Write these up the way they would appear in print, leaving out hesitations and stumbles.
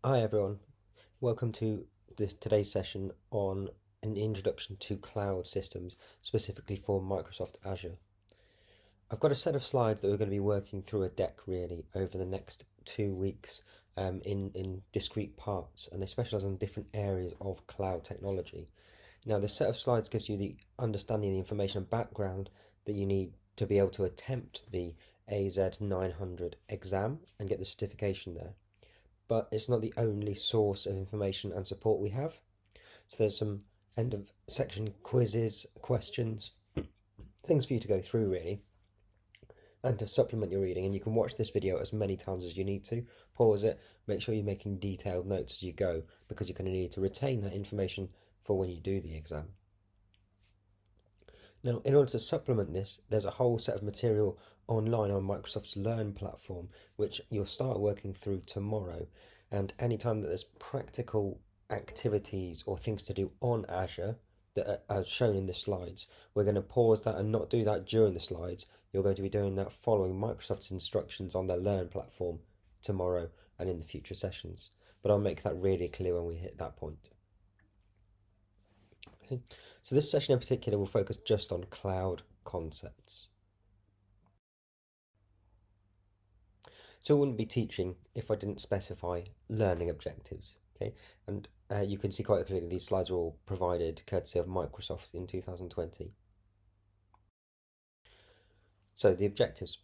Hi everyone, welcome to today's session on an introduction to cloud systems, specifically for Microsoft Azure. I've got a set of slides that we're going to be working through a deck really over the next 2 weeks in discrete parts, and they specialize on different areas of cloud technology. Now, this set of slides gives you the understanding, the information and background that you need to be able to attempt the AZ900 exam and get the certification there, but it's not the only source of information and support we have. So there's some end of section quizzes, questions, things for you to go through really, and to supplement your reading. And you can watch this video as many times as you need to, pause it, make sure you're making detailed notes as you go, because you're going to need to retain that information for when you do the exam. Now, in order to supplement this, there's a whole set of material online on Microsoft's Learn platform, which you'll start working through tomorrow. And anytime that there's practical activities or things to do on Azure that are shown in the slides, we're going to pause that and not do that during the slides. You're going to be doing that following Microsoft's instructions on their Learn platform tomorrow and in the future sessions. But I'll make that really clear when we hit that point. Okay. So this session in particular will focus just on cloud concepts. So I wouldn't be teaching if I didn't specify learning objectives. Okay, and you can see quite clearly these slides were all provided courtesy of Microsoft in 2020. So the objectives: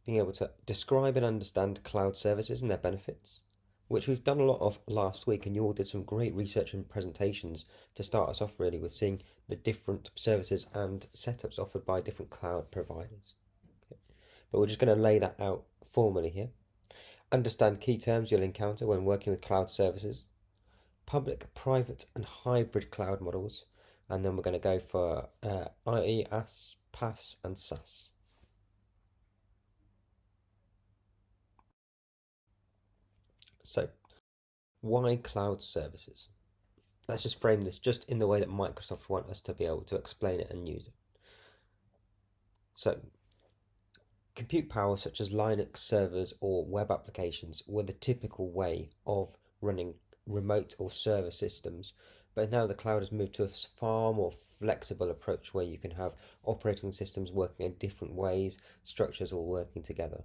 being able to describe and understand cloud services and their benefits, which we've done a lot of last week, and you all did some great research and presentations to start us off really with seeing the different services and setups offered by different cloud providers. Okay. But we're just going to lay that out formally here. Understand key terms you'll encounter when working with cloud services, public, private, and hybrid cloud models, and then we're going to go for IaaS, PaaS, and SaaS. So, why cloud services? Let's just frame this just in the way that Microsoft want us to be able to explain it and use it. So, compute power such as Linux servers or web applications were the typical way of running remote or server systems, but now the cloud has moved to a far more flexible approach where you can have operating systems working in different ways, structures all working together.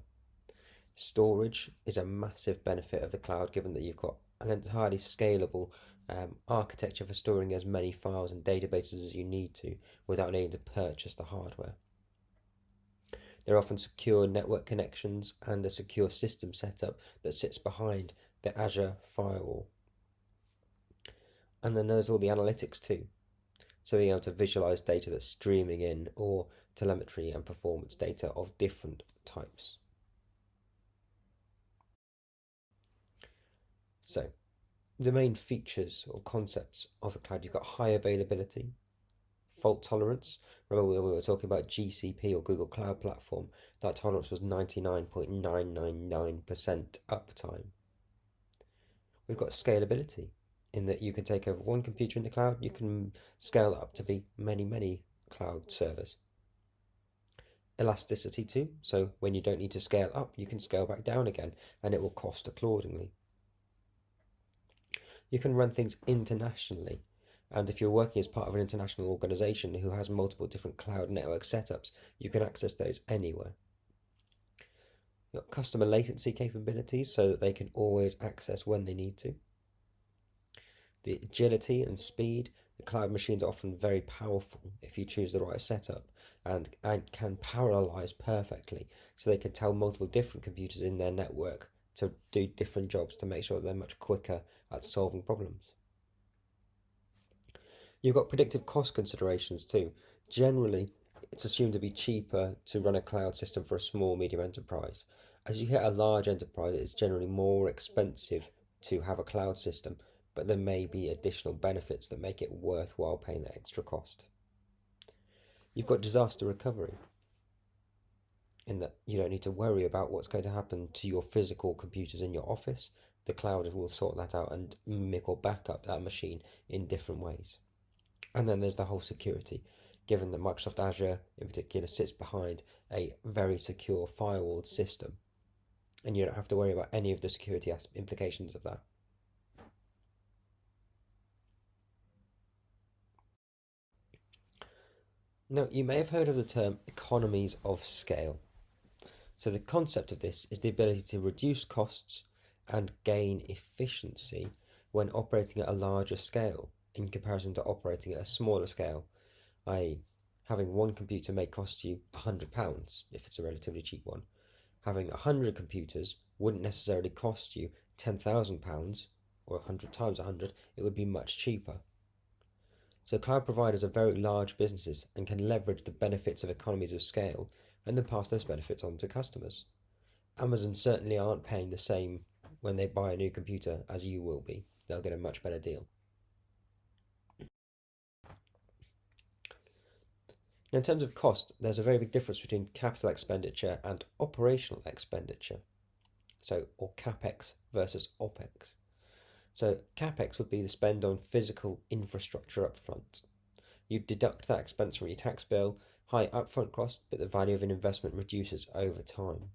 Storage is a massive benefit of the cloud, given that you've got an entirely scalable architecture for storing as many files and databases as you need to without needing to purchase the hardware. There are often secure network connections and a secure system setup that sits behind the Azure firewall. And then there's all the analytics too. So being able to visualize data that's streaming in, or telemetry and performance data of different types. So the main features or concepts of the cloud: you've got high availability, fault tolerance. Remember when we were talking about GCP or Google Cloud Platform, that tolerance was 99.999% uptime. We've got scalability, in that you can take over one computer in the cloud, you can scale up to be many cloud servers. Elasticity too, so when you don't need to scale up, you can scale back down again, and it will cost accordingly. You can run things internationally, and if you're working as part of an international organization who has multiple different cloud network setups, you can access those anywhere. You've got customer latency capabilities so that they can always access when they need to. The agility and speed: the cloud machines are often very powerful if you choose the right setup, and can parallelize perfectly, so they can tell multiple different computers in their network to do different jobs to make sure that they're much quicker at solving problems. You've got predictive cost considerations too. Generally, it's assumed to be cheaper to run a cloud system for a small, medium enterprise. As you hit a large enterprise, it's generally more expensive to have a cloud system, but there may be additional benefits that make it worthwhile paying that extra cost. You've got disaster recovery, in that you don't need to worry about what's going to happen to your physical computers in your office. The cloud will sort that out and mimic or back up that machine in different ways. And then there's the whole security, given that Microsoft Azure in particular sits behind a very secure firewalled system, and you don't have to worry about any of the security implications of that. Now, you may have heard of the term economies of scale. So the concept of this is the ability to reduce costs and gain efficiency when operating at a larger scale in comparison to operating at a smaller scale, i.e. having one computer may cost you £100 if it's a relatively cheap one. Having 100 computers wouldn't necessarily cost you £10,000 or 100 times 100, it would be much cheaper. So cloud providers are very large businesses and can leverage the benefits of economies of scale and then pass those benefits on to customers. Amazon certainly aren't paying the same when they buy a new computer as you will be. They'll get a much better deal. Now, in terms of cost, there's a very big difference between capital expenditure and operational expenditure. Or CapEx versus OpEx. So CapEx would be the spend on physical infrastructure up front. You deduct that expense from your tax bill, high upfront cost, but the value of an investment reduces over time.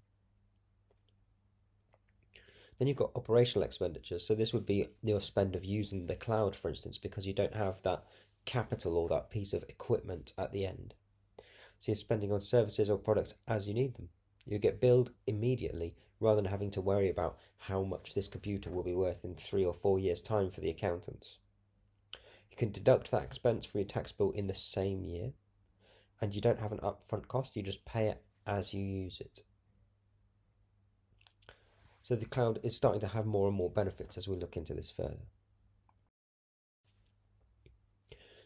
Then you've got operational expenditures. So this would be your spend of using the cloud, for instance, because you don't have that capital or that piece of equipment at the end. So you're spending on services or products as you need them. You get billed immediately rather than having to worry about how much this computer will be worth in 3 or 4 years' time for the accountants. You can deduct that expense from your tax bill in the same year, and you don't have an upfront cost, you just pay it as you use it. So the cloud is starting to have more and more benefits as we look into this further.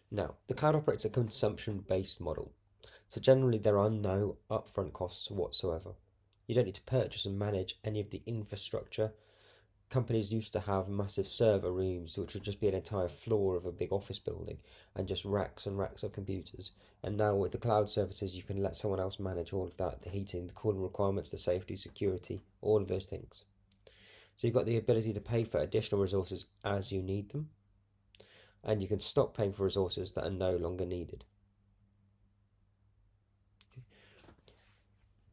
Now, the cloud operates a consumption-based model. So generally there are no upfront costs whatsoever. You don't need to purchase and manage any of the infrastructure. Companies used to have massive server rooms, which would just be an entire floor of a big office building and just racks and racks of computers. And now with the cloud services, you can let someone else manage all of that, the heating, the cooling requirements, the safety, security, all of those things. So you've got the ability to pay for additional resources as you need them, and you can stop paying for resources that are no longer needed.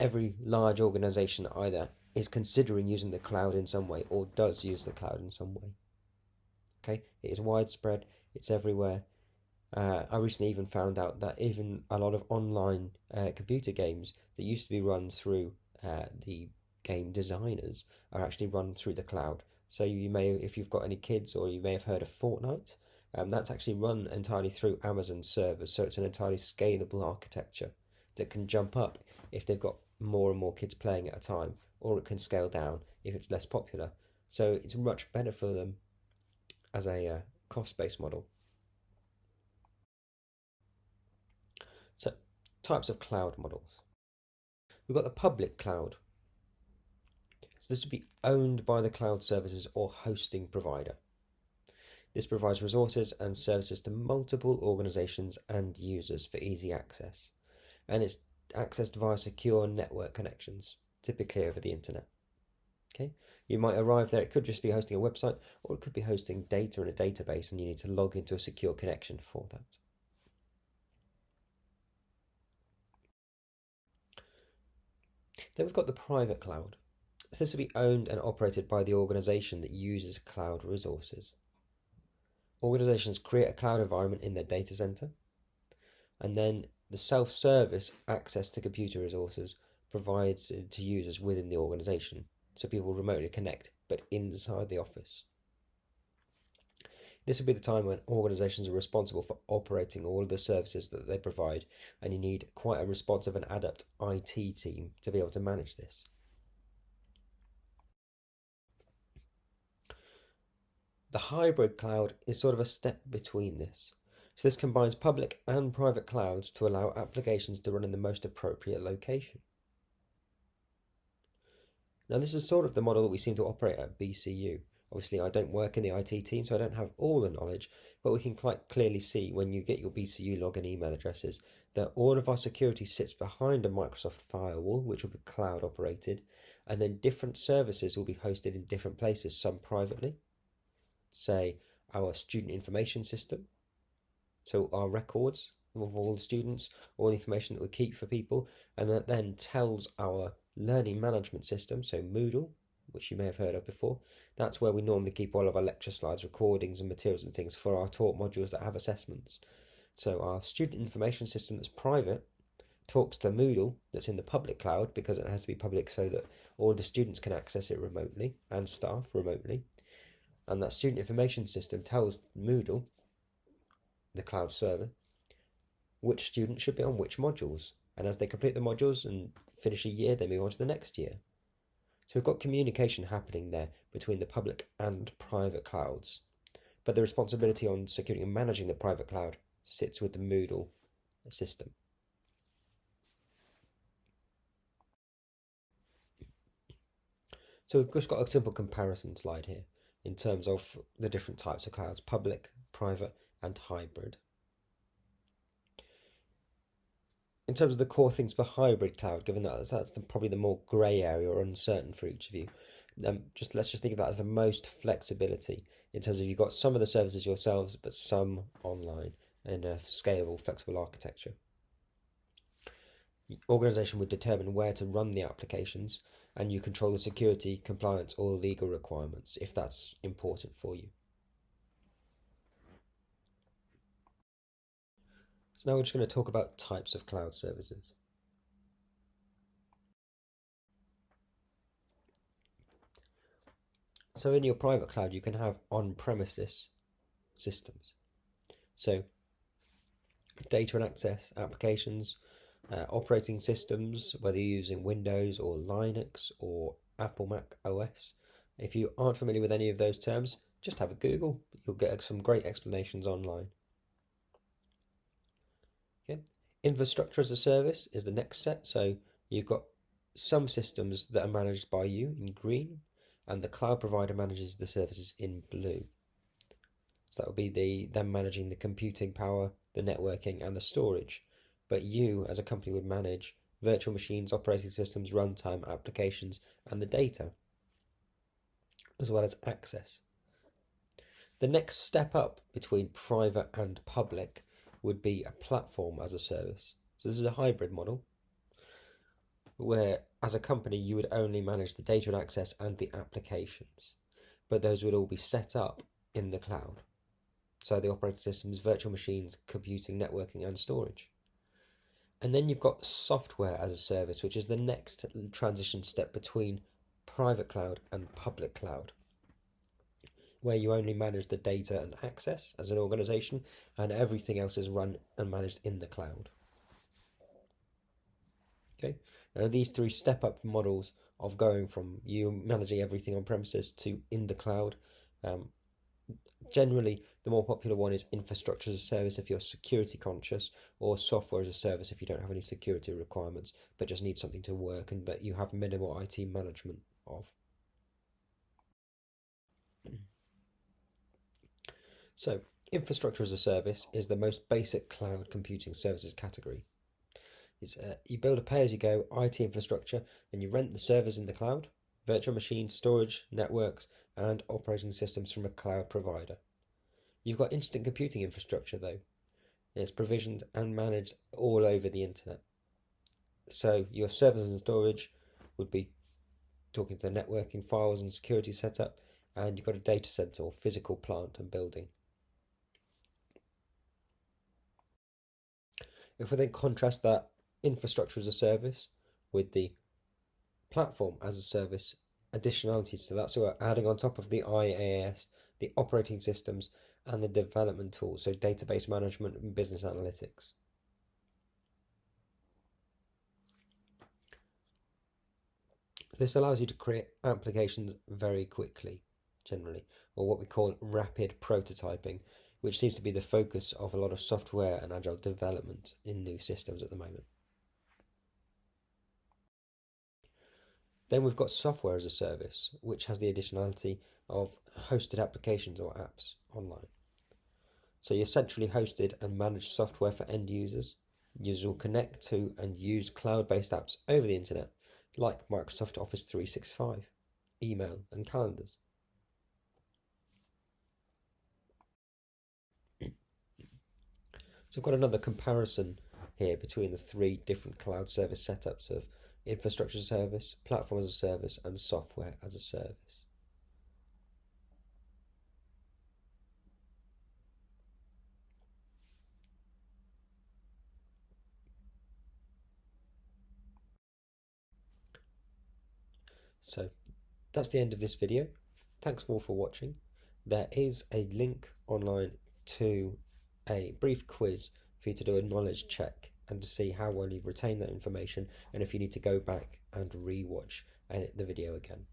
Every large organization either is considering using the cloud in some way or does use the cloud in some way. Okay, it is widespread, it's everywhere. I recently even found out that even a lot of online computer games that used to be run through the game designers are actually run through the cloud. So you may, if you've got any kids, or you may have heard of Fortnite, that's actually run entirely through Amazon servers. So it's an entirely scalable architecture that can jump up if they've got more and more kids playing at a time, or it can scale down if it's less popular. So it's much better for them as a cost-based model. So types of cloud models. We've got the public cloud. So this would be owned by the cloud services or hosting provider. This provides resources and services to multiple organizations and users for easy access. And it's accessed via secure network connections, typically over the internet. Okay, you might arrive there, it could just be hosting a website, or it could be hosting data in a database and you need to log into a secure connection for that. Then we've got the private cloud. So this will be owned and operated by the organization that uses cloud resources. Organizations create a cloud environment in their data center, and then the self-service access to computer resources provides to users within the organization, so people remotely connect, but inside the office. This will be the time when organizations are responsible for operating all of the services that they provide, and you need quite a responsive and adept IT team to be able to manage this. The hybrid cloud is sort of a step between this. So this combines public and private clouds to allow applications to run in the most appropriate location. Now this is sort of the model that we seem to operate at BCU. Obviously I don't work in the IT team, so I don't have all the knowledge, but we can quite clearly see when you get your BCU login email addresses that all of our security sits behind a Microsoft firewall, which will be cloud operated, and then different services will be hosted in different places, some privately, say our student information system, so our records of all the students, all the information that we keep for people, and that then tells our learning management system, so Moodle, which you may have heard of before. That's where we normally keep all of our lecture slides, recordings and materials and things for our taught modules that have assessments. So our student information system that's private talks to Moodle that's in the public cloud, because it has to be public so that all the students can access it remotely and staff remotely. And that student information system tells Moodle, the cloud server, which student should be on which modules. And as they complete the modules and finish a year, they move on to the next year. So we've got communication happening there between the public and private clouds. But the responsibility on securing and managing the private cloud sits with the Moodle system. So we've just got a simple comparison slide here in terms of the different types of clouds: public, private, and hybrid. In terms of the core things for hybrid cloud, given that that's probably the more grey area or uncertain for each of you, let's just think of that as the most flexibility in terms of you've got some of the services yourselves, but some online in a scalable, flexible architecture. The organisation would determine where to run the applications, and you control the security, compliance, or legal requirements if that's important for you. So now we're just going to talk about types of cloud services. So in your private cloud, you can have on-premises systems. So data and access applications, operating systems, whether you're using Windows or Linux or Apple Mac OS. If you aren't familiar with any of those terms, just have a Google. You'll get some great explanations online. Okay. Infrastructure as a service is the next set. So you've got some systems that are managed by you in green, and the cloud provider manages the services in blue. So that would be them managing the computing power, the networking, and the storage. But you, as a company, would manage virtual machines, operating systems, runtime, applications, and the data, as well as access. The next step up between private and public would be a platform as a service. So this is a hybrid model where, as a company, you would only manage the data and access and the applications, but those would all be set up in the cloud. So the operating systems, virtual machines, computing, networking, and storage. And then you've got software as a service, which is the next transition step between private cloud and public cloud, where you only manage the data and access as an organization, and everything else is run and managed in the cloud. Okay, now these three step-up models of going from you managing everything on premises to in the cloud. Generally, the more popular one is infrastructure as a service if you're security conscious, or software as a service if you don't have any security requirements but just need something to work and that you have minimal IT management of. So, infrastructure as a service is the most basic cloud computing services category. You build a pay-as-you-go IT infrastructure and you rent the servers in the cloud, virtual machines, storage, networks, and operating systems from a cloud provider. You've got instant computing infrastructure though. It's provisioned and managed all over the internet. So your servers and storage would be talking to the networking, files and security setup, and you've got a data center or physical plant and building. If we then contrast that infrastructure as a service with the platform as a service additionalities to that, so we're adding on top of the IaaS, the operating systems, and the development tools, so database management and business analytics. This allows you to create applications very quickly, generally, or what we call rapid prototyping, which seems to be the focus of a lot of software and agile development in new systems at the moment. Then we've got software as a service, which has the additionality of hosted applications or apps online. So you're centrally hosted and managed software for end users. Users will connect to and use cloud-based apps over the internet, like Microsoft Office 365, email, and calendars. So I've got another comparison here between the three different cloud service setups of infrastructure as a service, platform as a service, and software as a service. So that's the end of this video. Thanks all for watching. There is a link online to a brief quiz for you to do a knowledge check and to see how well you've retained that information, and if you need to go back and re-watch the video again.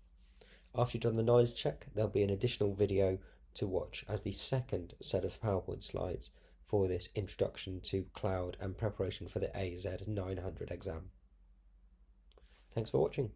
After you've done the knowledge check, there'll be an additional video to watch as the second set of PowerPoint slides for this introduction to cloud and preparation for the AZ 900 exam. Thanks for watching.